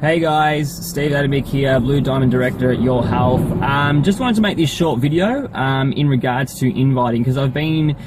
Hey guys, Steve Adamic here, Blue Diamond Director at Your Health. Just wanted to make this short video in regards to inviting, because I've been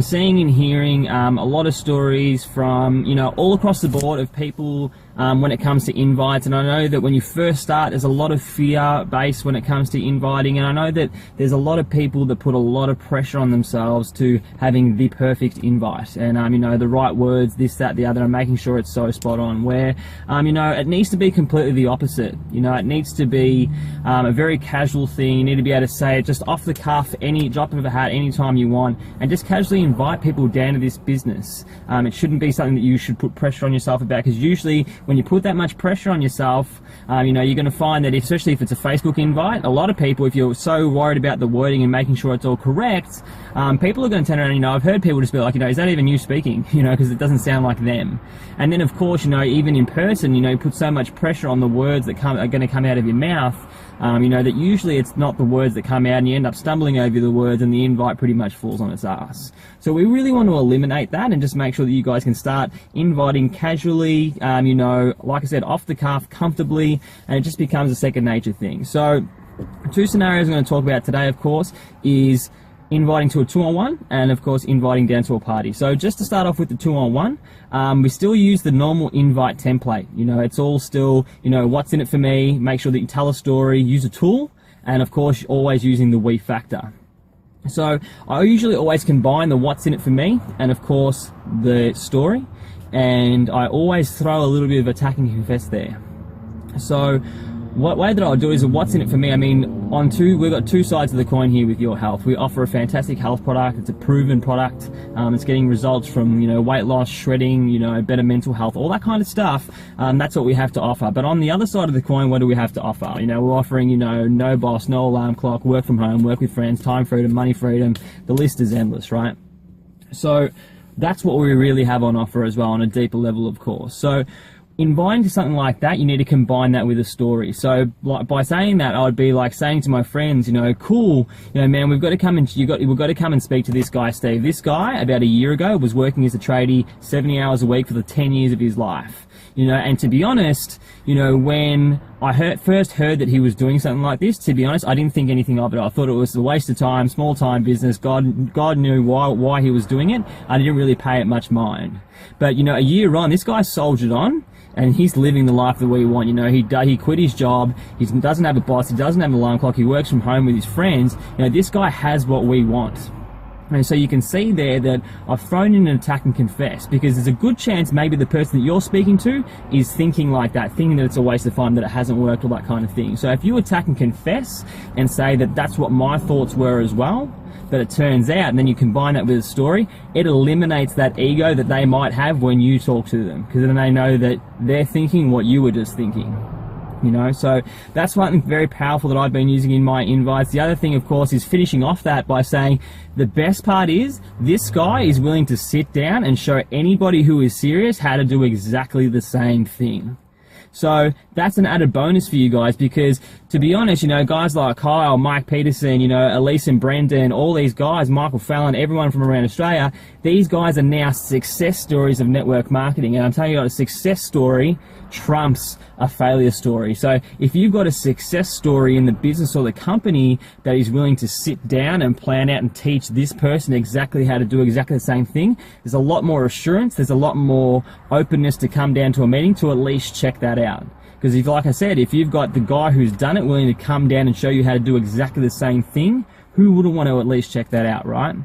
seeing and hearing a lot of stories from, all across the board of people when it comes to invites. And I know that when you first start, there's a lot of fear based when it comes to inviting. And I know that there's a lot of people that put a lot of pressure on themselves to having the perfect invite and, the right words, this, that, the other, and making sure it's so spot on, where, it needs to be completely the opposite. It needs to be a very casual thing. You need to be able to say it just off the cuff, any drop of a hat, anytime you want, and just casually invite people down to this business. It shouldn't be something that you should put pressure on yourself about, because usually when you put that much pressure on yourself, you're going to find that, especially if it's a Facebook invite, a lot of people, if you're so worried about the wording and making sure it's all correct, people are going to turn around. I've heard people just be like, is that even you speaking? Because it doesn't sound like them. And then of course, even in person, you put so much pressure on the words that are going to come out of your mouth, that usually it's not the words that come out, and you end up stumbling over the words, and the invite pretty much falls on its ass. So we really want to eliminate that and just make sure that you guys can start inviting casually, like I said, off the cuff, comfortably, and it just becomes a second nature thing. So two scenarios I'm going to talk about today, of course, is inviting to a 2-on-1 and of course inviting down to a party. So just to start off with the 2-on-1, we still use the normal invite template. It's all still, what's in it for me, make sure that you tell a story, use a tool, and of course always using the we factor. So I usually always combine the what's in it for me and of course the story, and I always throw a little bit of attack and confess there. So what way that I'll do is what's in it for me. We've got two sides of the coin here with Your Health. We offer a fantastic health product. It's a proven product. It's getting results from, weight loss, shredding, better mental health, all that kind of stuff. That's what we have to offer. But on the other side of the coin, what do we have to offer? We're offering, no boss, no alarm clock, work from home, work with friends, time freedom, money freedom. The list is endless, right? So that's what we really have on offer as well, on a deeper level, of course. So inviting to something like that, you need to combine that with a story. So by saying that, I would be like saying to my friends, cool, man, we've got to come and speak to this guy, Steve. This guy, about a year ago, was working as a tradie 70 hours a week for the 10 years of his life. And to be honest, when I first heard that he was doing something like this, to be honest, I didn't think anything of it. I thought it was a waste of time, small time business. God knew why he was doing it. I didn't really pay it much mind. But, a year on, this guy soldiered on, and he's living the life that we want. He quit his job. He doesn't have a boss. He doesn't have an alarm clock. He works from home with his friends. This guy has what we want. And so you can see there that I've thrown in an attack and confess, because there's a good chance maybe the person that you're speaking to is thinking like that, thinking that it's a waste of time, that it hasn't worked, all that kind of thing. So if you attack and confess and say that that's what my thoughts were as well, but it turns out, and then you combine that with a story, it eliminates that ego that they might have when you talk to them, because then they know that they're thinking what you were just thinking. So that's something very powerful that I've been using in my invites. The other thing, of course, is finishing off that by saying the best part is this guy is willing to sit down and show anybody who is serious how to do exactly the same thing. So that's an added bonus for you guys, because to be honest, guys like Kyle, Mike Peterson, Elise and Brendan, all these guys, Michael Fallon, everyone from around Australia, these guys are now success stories of network marketing. And I'm telling you, a success story trumps a failure story. So if you've got a success story in the business or the company that is willing to sit down and plan out and teach this person exactly how to do exactly the same thing, there's a lot more assurance, there's a lot more openness to come down to a meeting to at least check that out. Because like I said, if you've got the guy who's done it willing to come down and show you how to do exactly the same thing, who wouldn't want to at least check that out, right?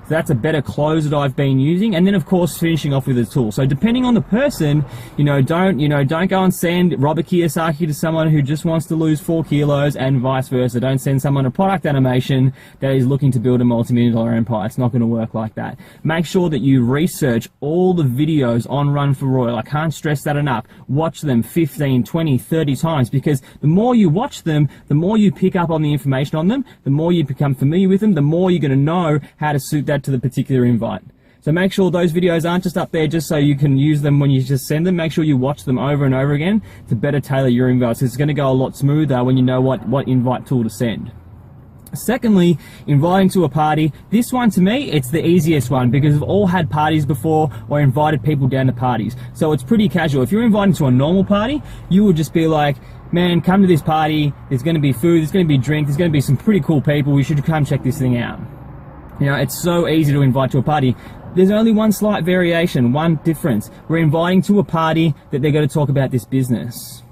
So that's a better close that I've been using. And then of course finishing off with a tool. So depending on the person, don't go and send Robert Kiyosaki to someone who just wants to lose 4 kilos, and vice versa. Don't send someone a product animation that is looking to build a multi-million-dollar empire. It's not going to work like that. Make sure that you research all the videos on Run for Royal. I can't stress that enough. Watch them 15, 20, 30 times, because the more you watch them, the more you pick up on the information on them, the more you become familiar with them, the more you're going to know how to suit that to the particular invite. So make sure those videos aren't just up there just so you can use them when you just send them. Make sure you watch them over and over again to better tailor your invites. It's going to go a lot smoother when you know what invite tool to send. Secondly, inviting to a party. This one, to me, it's the easiest one because we've all had parties before or invited people down to parties. So it's pretty casual. If you're invited to a normal party, you would just be like, man, come to this party. There's going to be food. There's going to be drink. There's going to be some pretty cool people. We should come check this thing out. You know, it's so easy to invite to a party. There's only one slight variation, one difference. We're inviting to a party that they're going to talk about this business.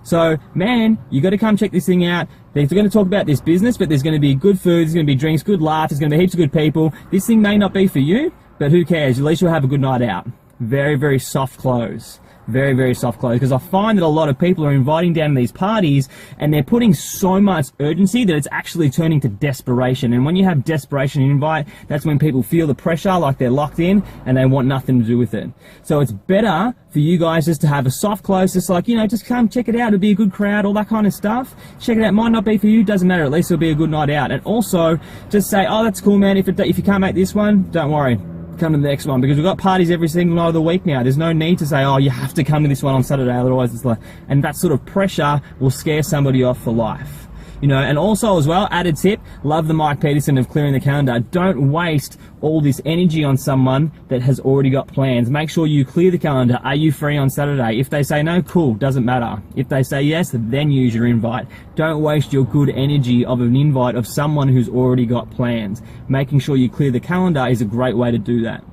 So, man, you got to come check this thing out. They're going to talk about this business, but there's going to be good food, there's going to be drinks, good laughs, there's going to be heaps of good people. This thing may not be for you, but who cares? At least you'll have a good night out. Very, very soft close. Very, very soft close. Because I find that a lot of people are inviting down to these parties and they're putting so much urgency that it's actually turning to desperation. And when you have desperation invite, that's when people feel the pressure, like they're locked in and they want nothing to do with it. So it's better for you guys just to have a soft close, just like, you know, just come check it out. It'll be a good crowd, all that kind of stuff. Check it out. Might not be for you, doesn't matter. At least it'll be a good night out. And also, just say, oh, that's cool, man. If you can't make this one, don't worry. Come to the next one, because we've got parties every single night of the week now. There's no need to say, oh, you have to come to this one on Saturday, otherwise it's like, and that sort of pressure will scare somebody off for life. You know, and also as well, added tip, love the Mike Peterson of clearing the calendar. Don't waste all this energy on someone that has already got plans. Make sure you clear the calendar. Are you free on Saturday? If they say no, cool, doesn't matter. If they say yes, then use your invite. Don't waste your good energy of an invite of someone who's already got plans. Making sure you clear the calendar is a great way to do that.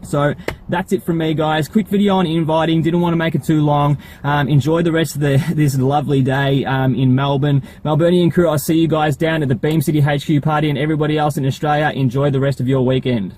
So that's it from me, guys. Quick video on inviting. Didn't want to make it too long. Enjoy the rest of this lovely day in Melbourne. Melburnian crew, I'll see you guys down at the Beam City HQ party, and everybody else in Australia, enjoy the rest of your weekend.